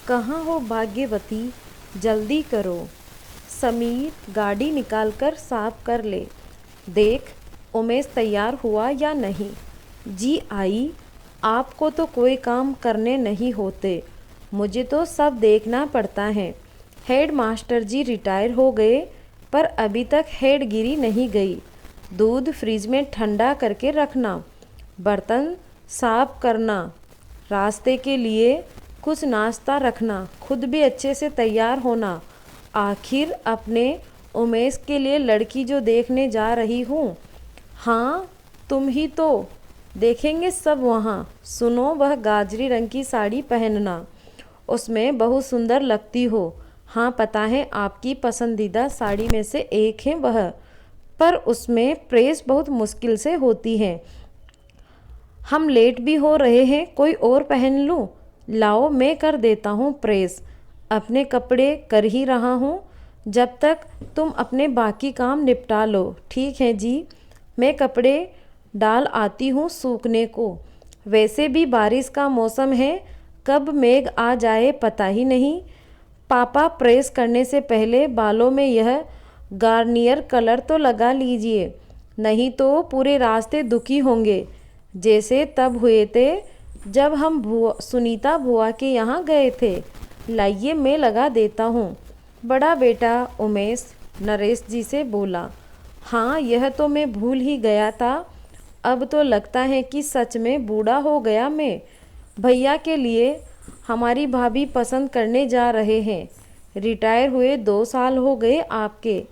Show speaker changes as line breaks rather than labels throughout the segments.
कहाँ हो भाग्यवती, जल्दी करो। समीर गाड़ी निकालकर साफ कर ले। देख उमेश तैयार हुआ या नहीं। जी आई, आपको तो कोई काम करने नहीं होते, मुझे तो सब देखना पड़ता है। हेड मास्टर जी रिटायर हो गए पर अभी तक हेडगिरी नहीं गई। दूध फ्रिज में ठंडा करके रखना, बर्तन साफ करना, रास्ते के लिए कुछ नाश्ता रखना, खुद भी अच्छे से तैयार होना। आखिर अपने उमेश के लिए लड़की जो देखने जा रही हूँ। हाँ तुम ही तो, देखेंगे सब वहाँ। सुनो, वह गाजरी रंग की साड़ी पहनना, उसमें बहुत सुंदर लगती हो। हाँ पता है, आपकी पसंदीदा साड़ी में से एक है वह, पर उसमें प्रेस बहुत मुश्किल से होती है। हम लेट भी हो रहे हैं, कोई और पहन लूँ? लाओ मैं कर देता हूँ प्रेस, अपने कपड़े कर ही रहा हूँ, जब तक तुम अपने बाकी काम निपटा लो। ठीक है जी, मैं कपड़े डाल आती हूँ सूखने को। वैसे भी बारिश का मौसम है, कब मेघ आ जाए पता ही नहीं। पापा प्रेस करने से पहले बालों में यह गार्नियर कलर तो लगा लीजिए, नहीं तो पूरे रास्ते दुखी होंगे, जैसे तब हुए थे जब हम सुनीता बुआ के यहाँ गए थे। लाइए मैं लगा देता हूँ। बड़ा बेटा उमेश नरेश जी से बोला। हाँ यह तो मैं भूल ही गया था, अब तो लगता है कि सच में बूढ़ा हो गया मैं। भैया के लिए हमारी भाभी पसंद करने जा रहे हैं, रिटायर हुए 2 साल हो गए आपके।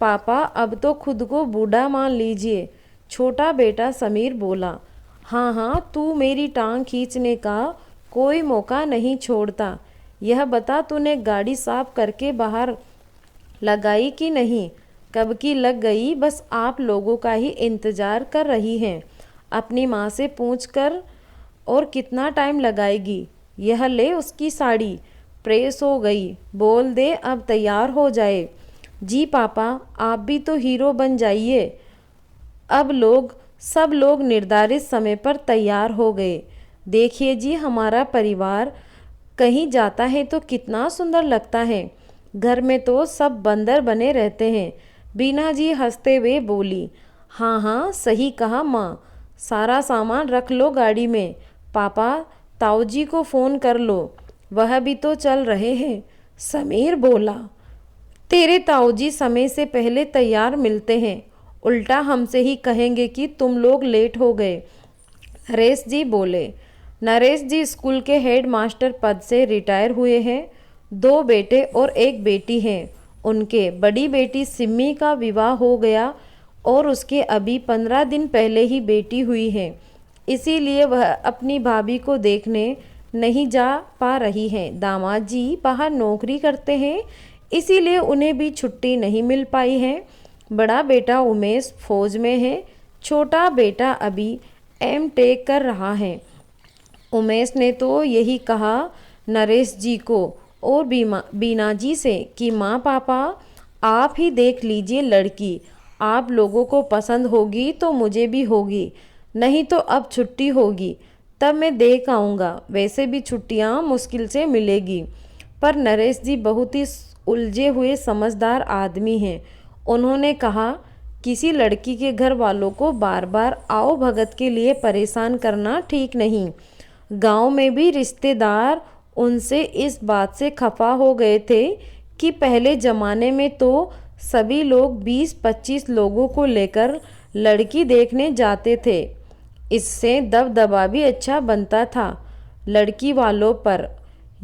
पापा अब तो खुद को बूढ़ा मान लीजिए, छोटा बेटा समीर बोला। हाँ हाँ, तू मेरी टांग खींचने का कोई मौका नहीं छोड़ता। यह बता, तूने गाड़ी साफ करके बाहर लगाई कि नहीं? कब की लग गई, बस आप लोगों का ही इंतज़ार कर रही हैं। अपनी माँ से पूछ कर, और कितना टाइम लगाएगी? यह ले उसकी साड़ी, प्रेस हो गई, बोल दे अब तैयार हो जाए। जी पापा, आप भी तो हीरो बन जाइए। अब सब लोग निर्धारित समय पर तैयार हो गए। देखिए जी, हमारा परिवार कहीं जाता है तो कितना सुंदर लगता है, घर में तो सब बंदर बने रहते हैं। बीना जी हंसते हुए बोली। हाँ हाँ सही कहा माँ, सारा सामान रख लो गाड़ी में। पापा ताऊ जी को फ़ोन कर लो, वह भी तो चल रहे हैं। समीर बोला। तेरे ताऊ जी समय से पहले तैयार मिलते हैं, उल्टा हमसे ही कहेंगे कि तुम लोग लेट हो गए। नरेश जी बोले। नरेश जी स्कूल के हेड मास्टर पद से रिटायर हुए हैं। 2 बेटे और 1 बेटी हैं उनके। बड़ी बेटी सिम्मी का विवाह हो गया और उसके अभी 15 दिन पहले ही बेटी हुई है, इसीलिए वह अपनी भाभी को देखने नहीं जा पा रही हैं। दामाद जी बाहर नौकरी करते हैं, इसीलिए उन्हें भी छुट्टी नहीं मिल पाई है। बड़ा बेटा उमेश फौज में है, छोटा बेटा अभी एम.टेक कर रहा है। उमेश ने तो यही कहा नरेश जी को और बीना जी से कि माँ पापा आप ही देख लीजिए लड़की, आप लोगों को पसंद होगी तो मुझे भी होगी, नहीं तो अब छुट्टी होगी तब मैं देख आऊँगा। वैसे भी छुट्टियाँ मुश्किल से मिलेगी। पर नरेश जी बहुत ही उलझे हुए समझदार आदमी हैं। उन्होंने कहा, किसी लड़की के घर वालों को बार बार आओ भगत के लिए परेशान करना ठीक नहीं। गांव में भी रिश्तेदार उनसे इस बात से खफा हो गए थे कि पहले ज़माने में तो सभी लोग 20-25 लोगों को लेकर लड़की देखने जाते थे, इससे दबदबा भी अच्छा बनता था लड़की वालों पर।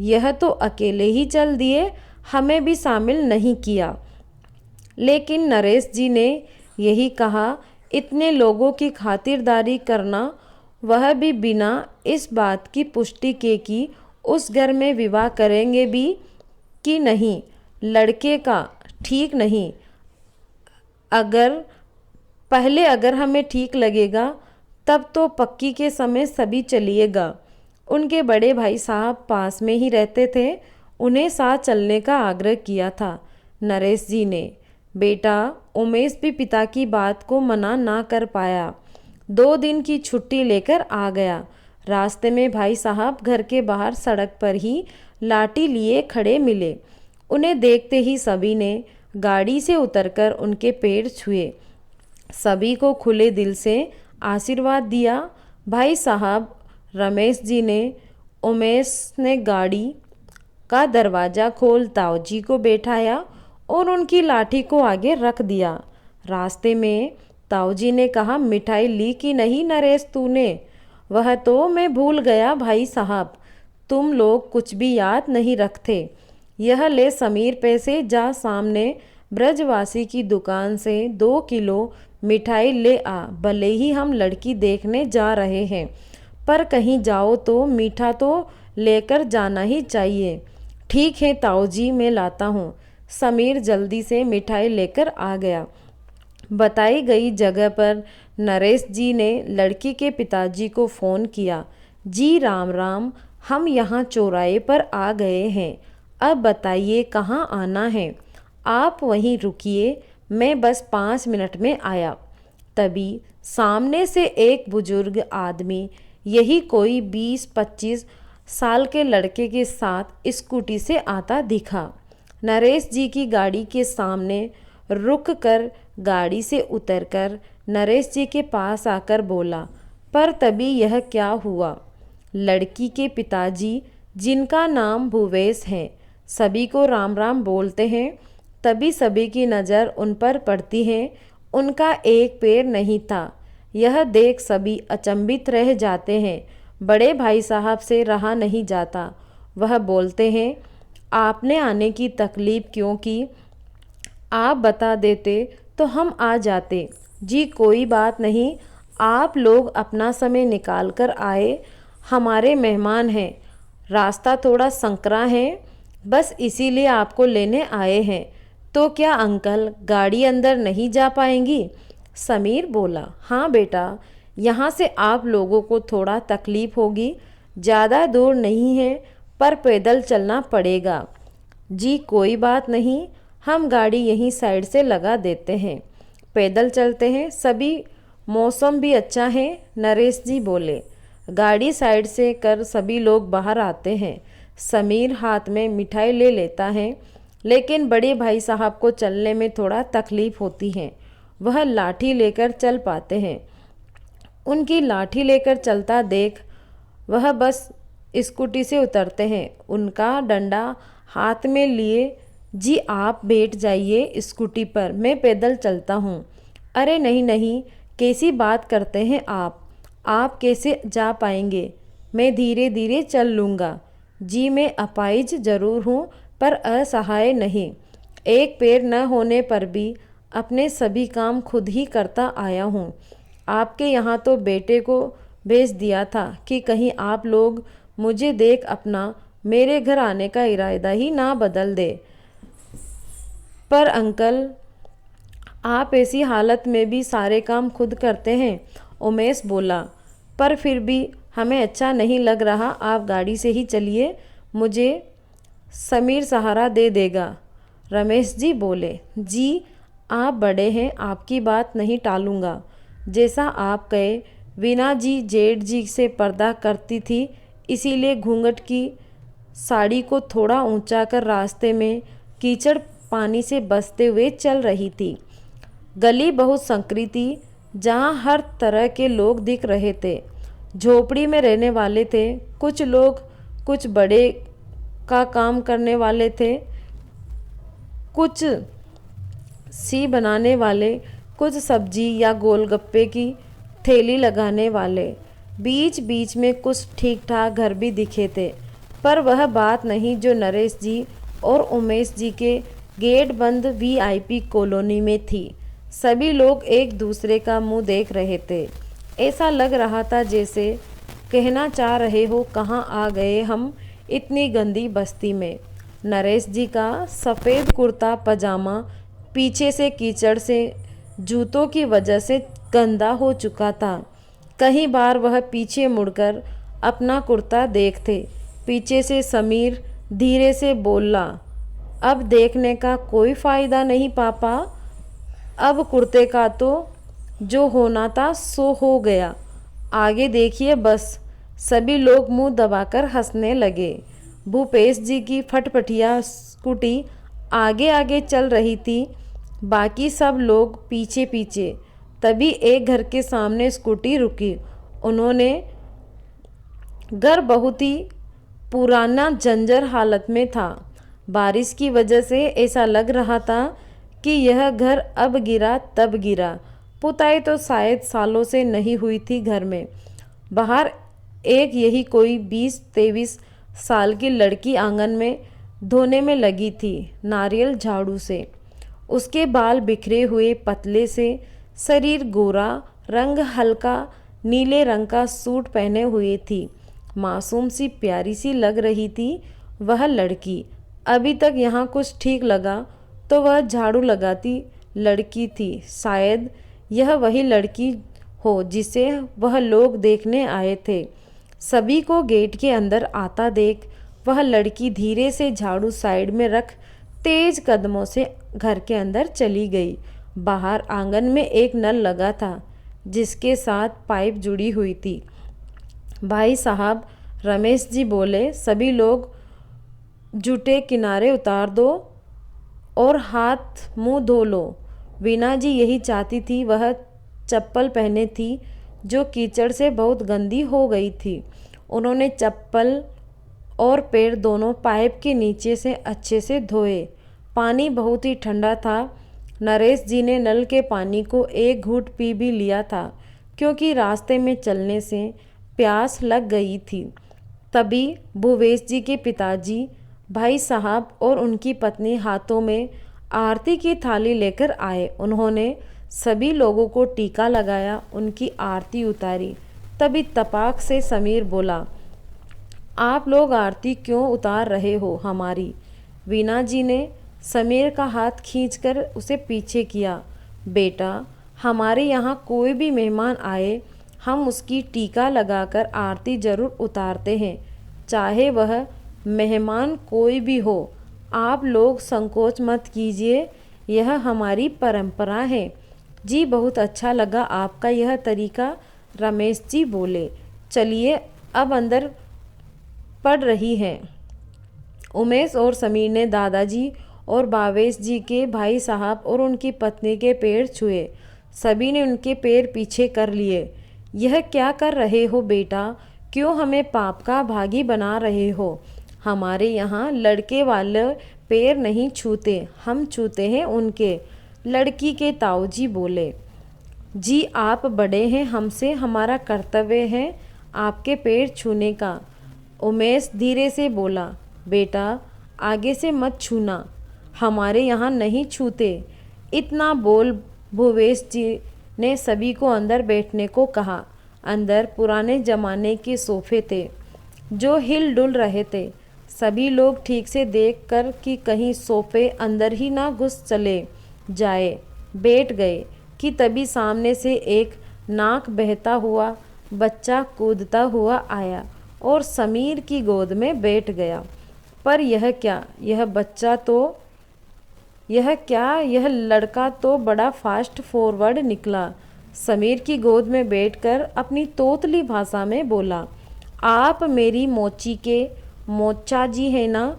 यह तो अकेले ही चल दिए, हमें भी शामिल नहीं किया। लेकिन नरेश जी ने यही कहा, इतने लोगों की खातिरदारी करना, वह भी बिना इस बात की पुष्टि के कि उस घर में विवाह करेंगे भी कि नहीं, लड़के का ठीक नहीं। अगर हमें ठीक लगेगा तब तो पक्की के समय सभी चलिएगा। उनके बड़े भाई साहब पास में ही रहते थे, उन्हें साथ चलने का आग्रह किया था नरेश जी ने। बेटा उमेश भी पिता की बात को मना ना कर पाया, 2 दिन की छुट्टी लेकर आ गया। रास्ते में भाई साहब घर के बाहर सड़क पर ही लाठी लिए खड़े मिले। उन्हें देखते ही सभी ने गाड़ी से उतरकर उनके पैर छुए, सभी को खुले दिल से आशीर्वाद दिया। भाई साहब, रमेश जी ने उमेश ने गाड़ी का दरवाज़ा खोल ताऊजी को बैठाया और उनकी लाठी को आगे रख दिया। रास्ते में ताऊजी ने कहा, मिठाई ली कि नहीं नरेश तूने? वह तो मैं भूल गया भाई साहब, तुम लोग कुछ भी याद नहीं रखते। यह ले समीर पैसे, जा सामने ब्रजवासी की दुकान से 2 किलो मिठाई ले आ। भले ही हम लड़की देखने जा रहे हैं, पर कहीं जाओ तो मीठा तो लेकर जाना ही चाहिए। ठीक है ताऊजी, मैं लाता हूँ। समीर जल्दी से मिठाई लेकर आ गया। बताई गई जगह पर नरेश जी ने लड़की के पिताजी को फ़ोन किया। जी राम राम, हम यहाँ चौराहे पर आ गए हैं, अब बताइए कहाँ आना है? आप वहीं रुकिए, मैं बस 5 मिनट में आया। तभी सामने से एक बुजुर्ग आदमी, यही कोई 20-25 साल के लड़के के साथ स्कूटी से आता दिखा। नरेश जी की गाड़ी के सामने रुक कर गाड़ी से उतरकर नरेश जी के पास आकर बोला, पर तभी यह क्या हुआ? लड़की के पिताजी, जिनका नाम भूवेश है, सभी को राम राम बोलते हैं। तभी सभी की नज़र उन पर पड़ती है। उनका एक पैर नहीं था। यह देख सभी अचंभित रह जाते हैं। बड़े भाई साहब से रहा नहीं जाता। वह बोलते हैं, आपने आने की तकलीफ़ क्यों की? आप बता देते तो हम आ जाते। जी कोई बात नहीं, आप लोग अपना समय निकाल कर आए, हमारे मेहमान हैं। रास्ता थोड़ा संकरा है, बस इसीलिए आपको लेने आए हैं। तो क्या अंकल गाड़ी अंदर नहीं जा पाएंगी? समीर बोला, हाँ बेटा, यहाँ से आप लोगों को थोड़ा तकलीफ़ होगी, ज़्यादा दूर नहीं है, पर पैदल चलना पड़ेगा। जी कोई बात नहीं, हम गाड़ी यहीं साइड से लगा देते हैं, पैदल चलते हैं, सभी मौसम भी अच्छा है। नरेश जी बोले। गाड़ी साइड से कर सभी लोग बाहर आते हैं। समीर हाथ में मिठाई ले लेता है, लेकिन बड़े भाई साहब को चलने में थोड़ा तकलीफ़ होती है। वह लाठी लेकर चल पाते हैं। उनकी लाठी लेकर चलता देख वह बस स्कूटी से उतरते हैं, उनका डंडा हाथ में लिए। जी आप बैठ जाइए स्कूटी पर, मैं पैदल चलता हूँ। अरे नहीं नहीं, कैसी बात करते हैं आप कैसे जा पाएंगे? मैं धीरे धीरे चल लूँगा। जी मैं अपाहिज जरूर हूँ, पर असहाय नहीं। एक पैर न होने पर भी अपने सभी काम खुद ही करता आया हूँ। आपके यहाँ तो बेटे को भेज दिया था कि कहीं आप लोग मुझे देख अपना मेरे घर आने का इरादा ही ना बदल दे। पर अंकल, आप ऐसी हालत में भी सारे काम खुद करते हैं। उमेश बोला, पर फिर भी हमें अच्छा नहीं लग रहा, आप गाड़ी से ही चलिए, मुझे समीर सहारा दे देगा। रमेश जी बोले, जी आप बड़े हैं, आपकी बात नहीं टालूंगा। जैसा आप कहे, वीना जी जेठ जी से पर्दा करती थी, इसीलिए घूंघट की साड़ी को थोड़ा ऊंचा कर रास्ते में कीचड़ पानी से बसते हुए चल रही थी। गली बहुत संकरी थी, जहाँ हर तरह के लोग दिख रहे थे। झोपड़ी में रहने वाले थे, कुछ लोग कुछ बड़े का काम करने वाले थे, कुछ सी बनाने वाले, कुछ सब्जी या गोलगप्पे की ठेली लगाने वाले। बीच बीच में कुछ ठीक ठाक घर भी दिखे थे, पर वह बात नहीं जो नरेश जी और उमेश जी के गेट बंद वीआईपी कॉलोनी में थी। सभी लोग एक दूसरे का मुंह देख रहे थे। ऐसा लग रहा था जैसे कहना चाह रहे हो, कहाँ आ गए हम इतनी गंदी बस्ती में। नरेश जी का सफ़ेद कुर्ता पजामा पीछे से कीचड़ से जूतों की वजह से गंदा हो चुका था। कई बार वह पीछे मुड़कर अपना कुर्ता देखते। पीछे से समीर धीरे से बोला, अब देखने का कोई फ़ायदा नहीं पापा, अब कुर्ते का तो जो होना था सो हो गया, आगे देखिए बस। सभी लोग मुंह दबाकर हंसने लगे। भूपेश जी की फटफटिया स्कूटी आगे आगे चल रही थी, बाकी सब लोग पीछे पीछे। तभी एक घर के सामने स्कूटी रुकी। उन्होंने घर बहुत ही पुराना जंजर हालत में था। बारिश की वजह से ऐसा लग रहा था कि यह घर अब गिरा तब गिरा। पुताई तो शायद सालों से नहीं हुई थी घर में। बाहर एक यही कोई 20-23 साल की लड़की आंगन में धोने में लगी थी, नारियल झाड़ू से। उसके बाल बिखरे हुए, पतले से शरीर गोरा, रंग हल्का नीले रंग का सूट पहने हुए थी। मासूम सी प्यारी सी लग रही थी वह लड़की। अभी तक यहाँ कुछ ठीक लगा तो वह झाड़ू लगाती लड़की थी। शायद यह वही लड़की हो जिसे वह लोग देखने आए थे। सभी को गेट के अंदर आता देख वह लड़की धीरे से झाड़ू साइड में रख तेज कदमों से घर के अंदर चली गई। बाहर आंगन में एक नल लगा था जिसके साथ पाइप जुड़ी हुई थी। भाई साहब, रमेश जी बोले, सभी लोग जूते किनारे उतार दो और हाथ मुंह धो लो। वीना जी यही चाहती थी। वह चप्पल पहने थी जो कीचड़ से बहुत गंदी हो गई थी। उन्होंने चप्पल और पैर दोनों पाइप के नीचे से अच्छे से धोए। पानी बहुत ही ठंडा था। नरेश जी ने नल के पानी को एक घूंट पी भी लिया था क्योंकि रास्ते में चलने से प्यास लग गई थी। तभी भूपेश जी के पिताजी, भाई साहब और उनकी पत्नी हाथों में आरती की थाली लेकर आए। उन्होंने सभी लोगों को टीका लगाया, उनकी आरती उतारी। तभी तपाक से समीर बोला, आप लोग आरती क्यों उतार रहे हो हमारी? वीना जी ने समीर का हाथ खींचकर उसे पीछे किया। बेटा, हमारे यहाँ कोई भी मेहमान आए हम उसकी टीका लगाकर आरती ज़रूर उतारते हैं, चाहे वह मेहमान कोई भी हो। आप लोग संकोच मत कीजिए, यह हमारी परंपरा है। जी, बहुत अच्छा लगा आपका यह तरीका, रमेश जी बोले। चलिए अब अंदर पड़ रही है। उमेश और समीर ने दादाजी और भावेश जी के भाई साहब और उनकी पत्नी के पैर छुए। सभी ने उनके पैर पीछे कर लिए। यह क्या कर रहे हो बेटा? क्यों हमें पाप का भागी बना रहे हो? हमारे यहाँ लड़के वाले पैर नहीं छूते, हम छूते हैं उनके। लड़की के ताऊजी बोले, जी आप बड़े हैं हमसे, हमारा कर्तव्य है आपके पैर छूने का। उमेश धीरे से बोला, बेटा आगे से मत छूना, हमारे यहाँ नहीं छूते। इतना बोल भूपेश जी ने सभी को अंदर बैठने को कहा। अंदर पुराने ज़माने के सोफ़े थे जो हिल डुल रहे थे। सभी लोग ठीक से देखकर कि कहीं सोफ़े अंदर ही ना घुस चले जाए बैठ गए कि तभी सामने से एक नाक बहता हुआ बच्चा कूदता हुआ आया और समीर की गोद में बैठ गया। पर यह क्या, यह बच्चा तो यह लड़का तो बड़ा फास्ट फॉरवर्ड निकला। समीर की गोद में बैठकर अपनी तोतली भाषा में बोला, आप मेरी मोची के मोचा जी है ना?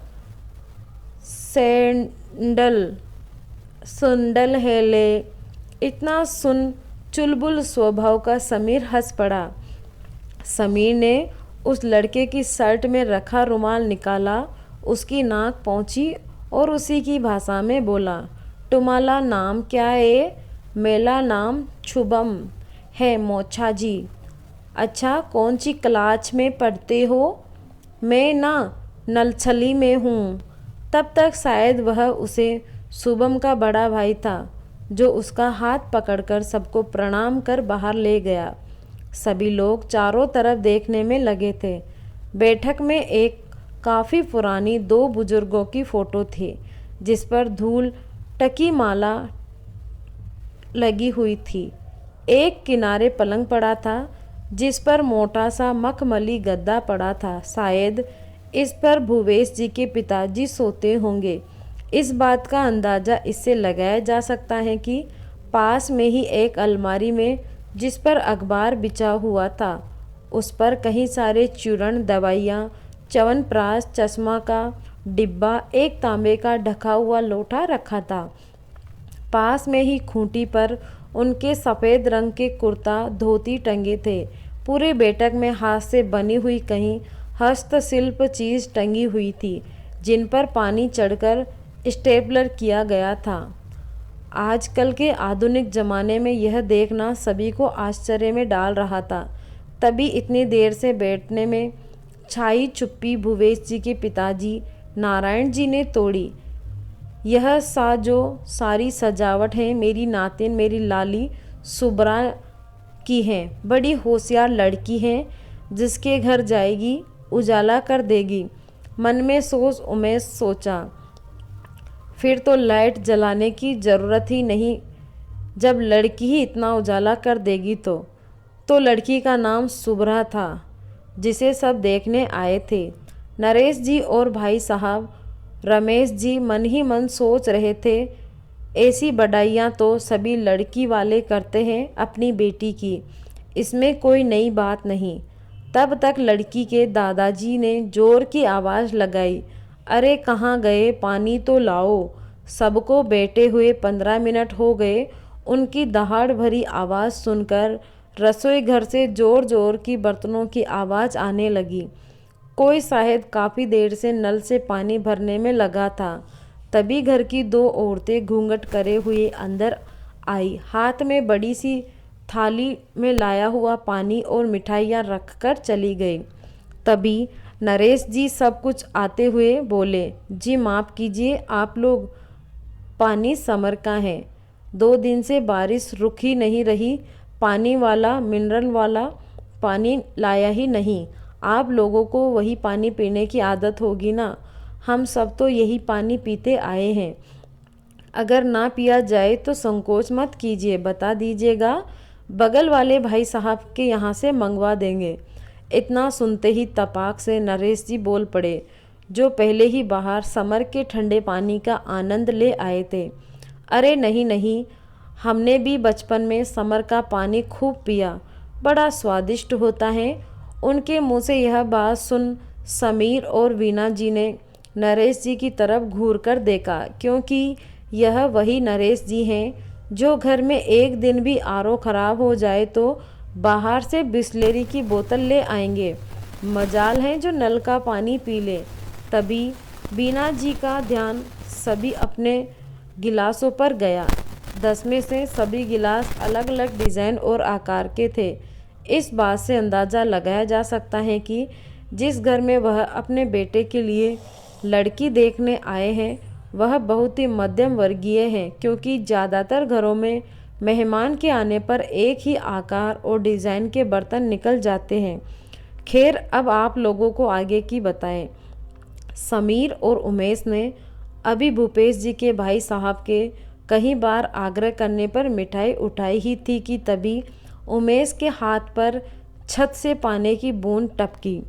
सुंडल है ले। इतना सुन चुलबुल स्वभाव का समीर हंस पड़ा। समीर ने उस लड़के की शर्ट में रखा रुमाल निकाला, उसकी नाक पहुँची और उसी की भाषा में बोला, तुम्हारा नाम क्या है? मेरा नाम शुभम है मोचा जी। अच्छा, कौन सी क्लास में पढ़ते हो? मैं ना नलछली में हूँ। तब तक शायद वह उसे शुभम का बड़ा भाई था जो उसका हाथ पकड़कर सबको प्रणाम कर बाहर ले गया। सभी लोग चारों तरफ देखने में लगे थे। बैठक में एक काफ़ी पुरानी 2 बुजुर्गों की फ़ोटो थी जिस पर धूल टकी माला लगी हुई थी। एक किनारे पलंग पड़ा था जिस पर मोटा सा मखमली गद्दा पड़ा था। शायद इस पर भूपेश जी के पिताजी सोते होंगे। इस बात का अंदाज़ा इससे लगाया जा सकता है कि पास में ही एक अलमारी में जिस पर अखबार बिछा हुआ था उस पर कई सारे चूर्ण, दवाइयाँ, च्यवनप्राश, चश्मा का डिब्बा, एक तांबे का ढका हुआ लोटा रखा था। पास में ही खूंटी पर उनके सफ़ेद रंग के कुर्ता धोती टंगे थे। पूरे बैठक में हाथ से बनी हुई कहीं हस्तशिल्प चीज़ टंगी हुई थी, जिन पर पानी चढ़कर स्टेपलर किया गया था। आजकल के आधुनिक ज़माने में यह देखना सभी को आश्चर्य में डाल रहा था। तभी इतनी देर से बैठने में छाई चुप्पी भूपेश जी के पिताजी नारायण जी ने तोड़ी। यह जो सारी सजावट है मेरी नातिन, मेरी लाली सुब्रा की है। बड़ी होशियार लड़की है, जिसके घर जाएगी उजाला कर देगी। मन में सोच उमेश सोचा, फिर तो लाइट जलाने की ज़रूरत ही नहीं। जब लड़की ही इतना उजाला कर देगी तो लड़की का नाम सुब्रा था, जिसे सब देखने आए थे। नरेश जी और भाई साहब रमेश जी मन ही मन सोच रहे थे, ऐसी बड़ाइयाँ तो सभी लड़की वाले करते हैं अपनी बेटी की, इसमें कोई नई बात नहीं। तब तक लड़की के दादाजी ने जोर की आवाज़ लगाई, अरे कहाँ गए, पानी तो लाओ। सबको बैठे हुए 15 मिनट हो गए। उनकी दहाड़ भरी आवाज़ सुनकर रसोई घर से ज़ोर ज़ोर की बर्तनों की आवाज़ आने लगी। कोई शायद काफ़ी देर से नल से पानी भरने में लगा था। तभी घर की 2 औरतें घूंघट करे हुए अंदर आई, हाथ में बड़ी सी थाली में लाया हुआ पानी और मिठाइयाँ रखकर चली गई। तभी नरेश जी सब कुछ आते हुए बोले, जी माफ़ कीजिए आप लोग, पानी समर का है। 2 दिन से बारिश रुक ही नहीं रही, पानी वाला मिनरल वाला पानी लाया ही नहीं। आप लोगों को वही पानी पीने की आदत होगी ना, हम सब तो यही पानी पीते आए हैं। अगर ना पिया जाए तो संकोच मत कीजिए, बता दीजिएगा, बगल वाले भाई साहब के यहाँ से मंगवा देंगे। इतना सुनते ही तपाक से नरेश जी बोल पड़े, जो पहले ही बाहर समर के ठंडे पानी का आनंद ले आए थे। अरे नहीं नहीं, हमने भी बचपन में समर का पानी खूब पिया, बड़ा स्वादिष्ट होता है। उनके मुंह से यह बात सुन समीर और वीना जी ने नरेश जी की तरफ घूरकर देखा, क्योंकि यह वही नरेश जी हैं जो घर में एक दिन भी आरओ खराब हो जाए तो बाहर से बिस्लेरी की बोतल ले आएंगे। मजाल है जो नल का पानी पी ले। तभी वीना जी का ध्यान सभी अपने गिलासों पर गया। 10 में से सभी गिलास अलग अलग डिज़ाइन और आकार के थे। इस बात से अंदाज़ा लगाया जा सकता है कि जिस घर में वह अपने बेटे के लिए लड़की देखने आए हैं वह बहुत ही मध्यम वर्गीय है, क्योंकि ज़्यादातर घरों में मेहमान के आने पर एक ही आकार और डिज़ाइन के बर्तन निकल जाते हैं। खैर, अब आप लोगों को आगे की बताएं। समीर और उमेश ने अभी भूपेश जी के भाई साहब के कई बार आग्रह करने पर मिठाई उठाई ही थी कि तभी उमेश के हाथ पर छत से पानी की बूंद टपकी।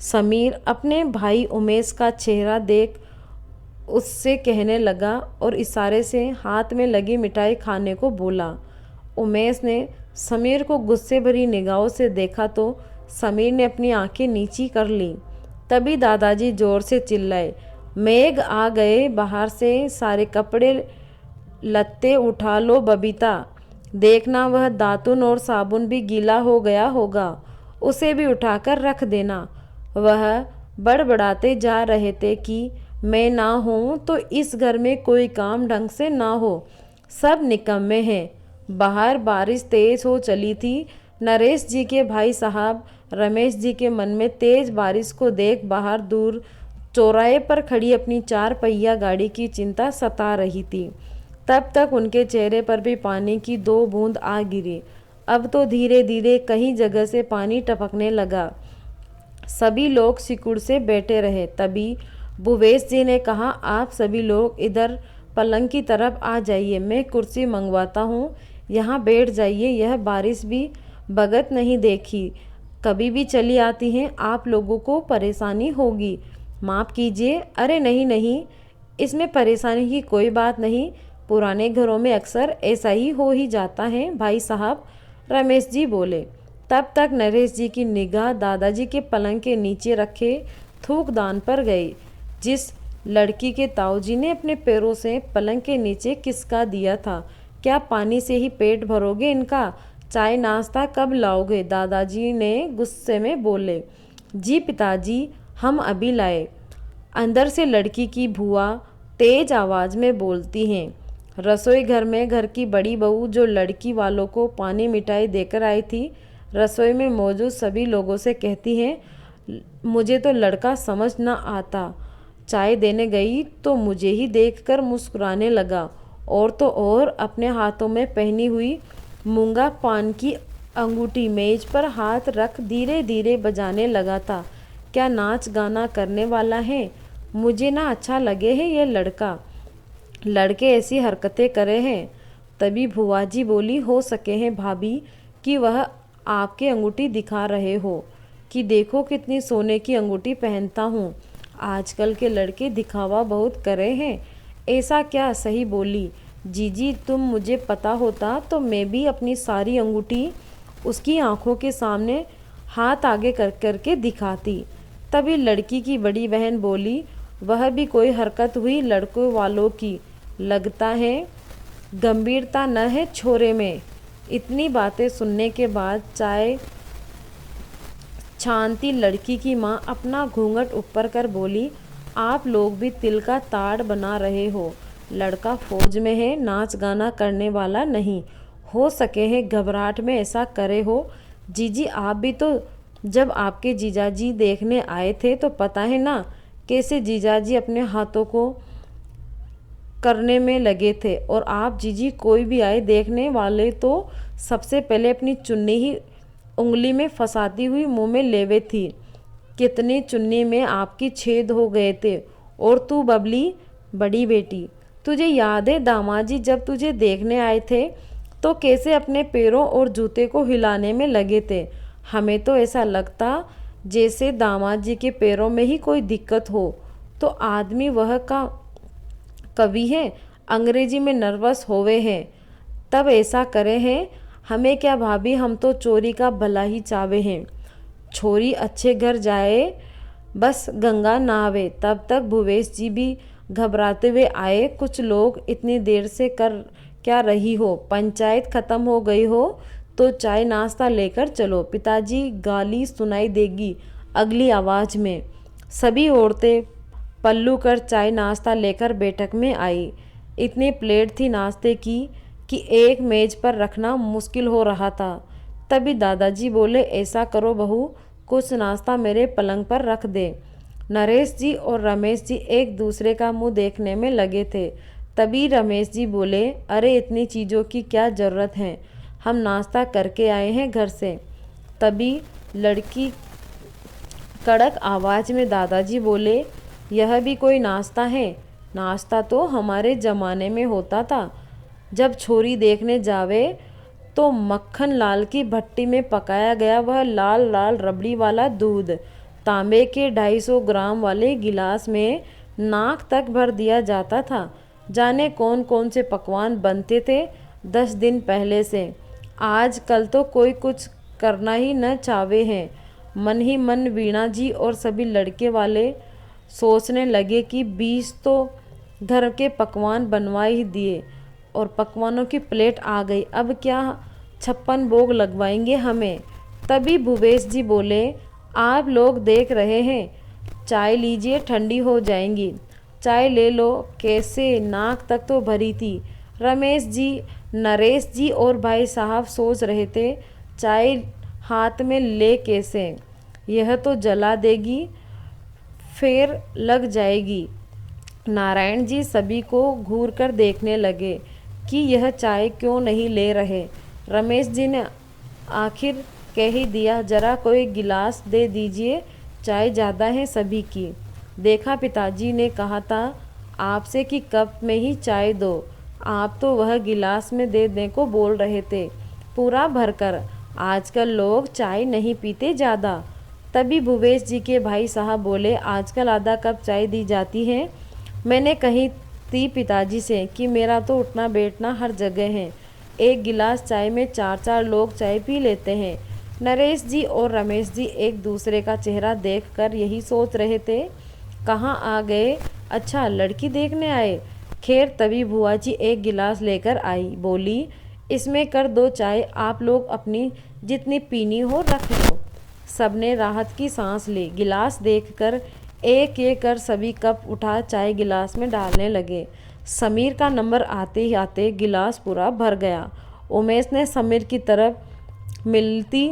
समीर अपने भाई उमेश का चेहरा देख उससे कहने लगा और इशारे से हाथ में लगी मिठाई खाने को बोला। उमेश ने समीर को गुस्से भरी निगाहों से देखा तो समीर ने अपनी आंखें नीची कर ली। तभी दादाजी जोर से चिल्लाए, मेघ आ गए, बाहर से सारे कपड़े लत्ते उठा लो बबीता, देखना वह दातुन और साबुन भी गीला हो गया होगा, उसे भी उठाकर रख देना। वह बड़बड़ाते जा रहे थे कि मैं ना हूँ तो इस घर में कोई काम ढंग से ना हो, सब निकम्मे हैं। बाहर बारिश तेज हो चली थी। नरेश जी के भाई साहब रमेश जी के मन में तेज बारिश को देख बाहर दूर चौराहे पर खड़ी अपनी 4 पहिया गाड़ी की चिंता सता रही थी। तब तक उनके चेहरे पर भी पानी की 2 बूंद आ गिरी। अब तो धीरे धीरे कहीं जगह से पानी टपकने लगा। सभी लोग सिकुड़ से बैठे रहे। तभी भूपेश जी ने कहा, आप सभी लोग इधर पलंग की तरफ आ जाइए, मैं कुर्सी मंगवाता हूँ, यहाँ बैठ जाइए। यह बारिश भी भगत नहीं देखी, कभी भी चली आती हैं, आप लोगों को परेशानी होगी, माफ़ कीजिए। अरे नहीं नहीं, इसमें परेशानी की कोई बात नहीं, पुराने घरों में अक्सर ऐसा ही हो ही जाता है भाई साहब, रमेश जी बोले। तब तक नरेश जी की निगाह दादाजी के पलंग के नीचे रखे थूकदान पर गई, जिस लड़की के ताऊजी ने अपने पैरों से पलंग के नीचे किसका दिया था। क्या पानी से ही पेट भरोगे इनका? चाय नाश्ता कब लाओगे? दादाजी ने गुस्से में बोले। जी पिताजी, हम अभी लाए, अंदर से लड़की की बुआ तेज आवाज़ में बोलती हैं। रसोई घर में घर की बड़ी बहू, जो लड़की वालों को पानी मिठाई देकर आई थी, रसोई में मौजूद सभी लोगों से कहती हैं, मुझे तो लड़का समझ न आता। चाय देने गई तो मुझे ही देखकर मुस्कुराने लगा, और तो और अपने हाथों में पहनी हुई मूंगा पान की अंगूठी मेज पर हाथ रख धीरे धीरे बजाने लगा था। क्या नाच गाना करने वाला है? मुझे ना अच्छा लगे है ये लड़का, लड़के ऐसी हरकतें करे हैं। तभी भुआ जी बोली, हो सके हैं भाभी कि वह आपके अंगूठी दिखा रहे हो, कि देखो कितनी सोने की अंगूठी पहनता हूँ। आजकल के लड़के दिखावा बहुत करे हैं। ऐसा क्या? सही बोली जीजी, तुम, मुझे पता होता तो मैं भी अपनी सारी अंगूठी उसकी आंखों के सामने हाथ आगे कर करके दिखाती। तभी लड़की की बड़ी बहन बोली, वह भी कोई हरकत हुई लड़कों वालों की, लगता है गंभीरता न है छोरे में। इतनी बातें सुनने के बाद चाय छानती लड़की की माँ अपना घूंघट ऊपर कर बोली, आप लोग भी तिल का ताड़ बना रहे हो। लड़का फौज में है, नाच गाना करने वाला नहीं। हो सके है घबराहट में ऐसा करे हो। जीजी, आप भी तो जब आपके जीजाजी देखने आए थे तो पता है ना कैसे जीजाजी अपने हाथों को करने में लगे थे। और आप जीजी, कोई भी आए देखने वाले तो सबसे पहले अपनी चुन्नी ही उंगली में फंसाती हुई मुंह में लेवे थी। कितनी चुन्नी में आपकी छेद हो गए थे। और तू बबली, बड़ी बेटी, तुझे याद है दामाद जी जब तुझे देखने आए थे तो कैसे अपने पैरों और जूते को हिलाने में लगे थे? हमें तो ऐसा लगता जैसे दामाद जी के पैरों में ही कोई दिक्कत हो। तो आदमी वह का कवि है, अंग्रेजी में नर्वस होवे हैं तब ऐसा करे हैं। हमें क्या भाभी, हम तो चोरी का भला ही चावे हैं। छोरी अच्छे घर जाए, बस गंगा नहावे। तब तक भुवेश जी भी घबराते हुए आए। कुछ लोग, इतनी देर से कर क्या रही हो? पंचायत खत्म हो गई हो तो चाय नाश्ता लेकर चलो, पिताजी गाली सुनाई देगी अगली आवाज़ में। सभी औरतें पल्लू कर चाय नाश्ता लेकर बैठक में आई। इतनी प्लेट थी नाश्ते की कि एक मेज पर रखना मुश्किल हो रहा था। तभी दादाजी बोले, ऐसा करो बहू, कुछ नाश्ता मेरे पलंग पर रख दे। नरेश जी और रमेश जी एक दूसरे का मुंह देखने में लगे थे। तभी रमेश जी बोले, अरे इतनी चीज़ों की क्या ज़रूरत है, हम नाश्ता करके आए हैं घर से। तभी लड़की कड़क आवाज़ में दादाजी बोले, यह भी कोई नाश्ता है? नाश्ता तो हमारे ज़माने में होता था, जब छोरी देखने जावे तो मक्खन लाल की भट्टी में पकाया गया वह लाल लाल रबड़ी वाला दूध तांबे के 250 ग्राम वाले गिलास में नाक तक भर दिया जाता था। जाने कौन कौन से पकवान बनते थे 10 दिन पहले से। आज कल तो कोई कुछ करना ही न चाहे हैं। मन ही मन वीणा जी और सभी लड़के वाले सोचने लगे कि 20 तो घर के पकवान बनवा ही दिए और पकवानों की प्लेट आ गई, अब क्या 56 भोग लगवाएंगे हमें। तभी भूपेश जी बोले, आप लोग देख रहे हैं, चाय लीजिए, ठंडी हो जाएंगी। चाय ले लो। कैसे, नाक तक तो भरी थी। रमेश जी, नरेश जी और भाई साहब सोच रहे थे, चाय हाथ में ले कैसे, यह तो जला देगी, फिर लग जाएगी। नारायण जी सभी को घूर कर देखने लगे कि यह चाय क्यों नहीं ले रहे। रमेश जी ने आखिर कह ही दिया, जरा कोई गिलास दे दीजिए, चाय ज़्यादा है सभी की। देखा, पिताजी ने कहा था आपसे कि कप में ही चाय दो, आप तो वह गिलास में देने को बोल रहे थे, पूरा भरकर। आजकल लोग चाय नहीं पीते ज़्यादा। तभी भूपेश जी के भाई साहब बोले, आजकल आधा कप चाय दी जाती है। मैंने कही थी पिताजी से कि मेरा तो उठना बैठना हर जगह है, एक गिलास चाय में 4-4 लोग चाय पी लेते हैं। नरेश जी और रमेश जी एक दूसरे का चेहरा देखकर यही सोच रहे थे, कहाँ आ गए, अच्छा लड़की देखने आए। खैर तभी बुआ जी एक गिलास लेकर आई, बोली, इसमें कर दो चाय, आप लोग अपनी जितनी पीनी हो रख लो। सबने राहत की सांस ली। गिलास देखकर एक एक कर सभी कप उठा चाय गिलास में डालने लगे। समीर का नंबर आते ही आते गिलास पूरा भर गया। उमेश ने समीर की तरफ मिलती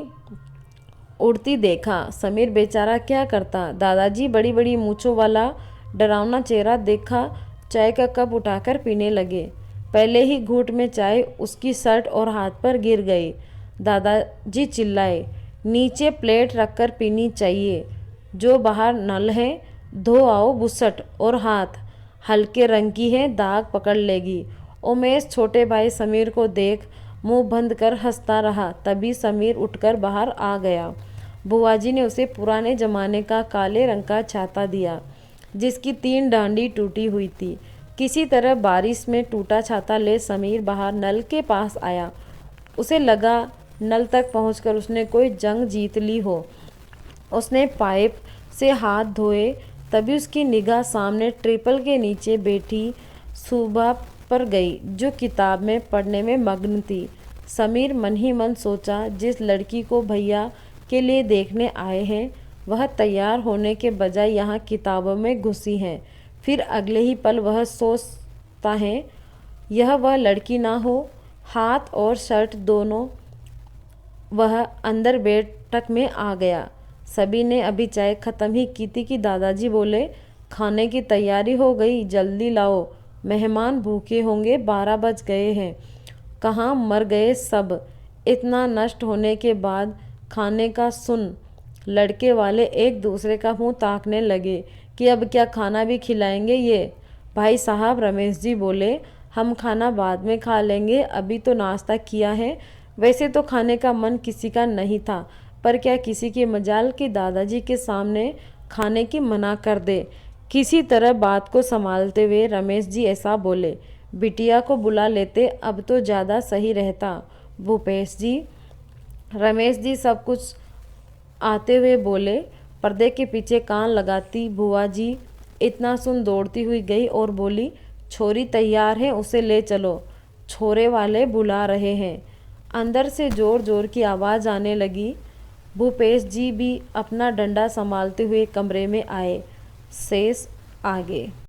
उड़ती देखा। समीर बेचारा क्या करता। दादाजी बड़ी बड़ी मूंछों वाला डरावना चेहरा देखा, चाय का कप उठाकर पीने लगे। पहले ही घूंट में चाय उसकी शर्ट और हाथ पर गिर गई। दादाजी चिल्लाए, नीचे प्लेट रखकर पीनी चाहिए, जो बाहर नल है धो आओ, बुसट और हाथ हल्के रंग की है, दाग पकड़ लेगी। उमेश छोटे भाई समीर को देख मुंह बंद कर हंसता रहा। तभी समीर उठकर बाहर आ गया। बुआ जी ने उसे पुराने जमाने का काले रंग का छाता दिया, जिसकी 3 डांडी टूटी हुई थी। किसी तरह बारिश में टूटा छाता ले समीर बाहर नल के पास आया। उसे लगा नल तक पहुंचकर उसने कोई जंग जीत ली हो। उसने पाइप से हाथ धोए, तभी उसकी निगाह सामने ट्रिपल के नीचे बैठी सुबह पर गई, जो किताब में पढ़ने में मग्न थी। समीर मन ही मन सोचा, जिस लड़की को भैया के लिए देखने आए हैं, वह तैयार होने के बजाय यहाँ किताबों में घुसी है। फिर अगले ही पल वह सोचता है, यह वह लड़की ना हो। हाथ और शर्ट दोनों वह अंदर बैठक में आ गया। सभी ने अभी चाय ख़त्म ही की थी कि दादाजी बोले, खाने की तैयारी हो गई, जल्दी लाओ, मेहमान भूखे होंगे, 12 बज गए हैं। कहाँ मर गए सब। इतना नष्ट होने के बाद खाने का सुन लड़के वाले एक दूसरे का मुंह ताकने लगे कि अब क्या खाना भी खिलाएंगे ये। भाई साहब, रमेश जी बोले, हम खाना बाद में खा लेंगे, अभी तो नाश्ता किया है। वैसे तो खाने का मन किसी का नहीं था, पर क्या किसी की मजाल कि दादाजी के सामने खाने की मना कर दे। किसी तरह बात को संभालते हुए रमेश जी ऐसा बोले, बिटिया को बुला लेते, अब तो ज़्यादा सही रहता। भूपेश जी, रमेश जी सब कुछ आते हुए बोले। पर्दे के पीछे कान लगाती बुआ जी इतना सुन दौड़ती हुई गई और बोली, छोरी तैयार है, उसे ले चलो, छोरे वाले बुला रहे हैं। अंदर से जोर जोर की आवाज़ आने लगी। भूपेश जी भी अपना डंडा संभालते हुए कमरे में आए। शेष आगे।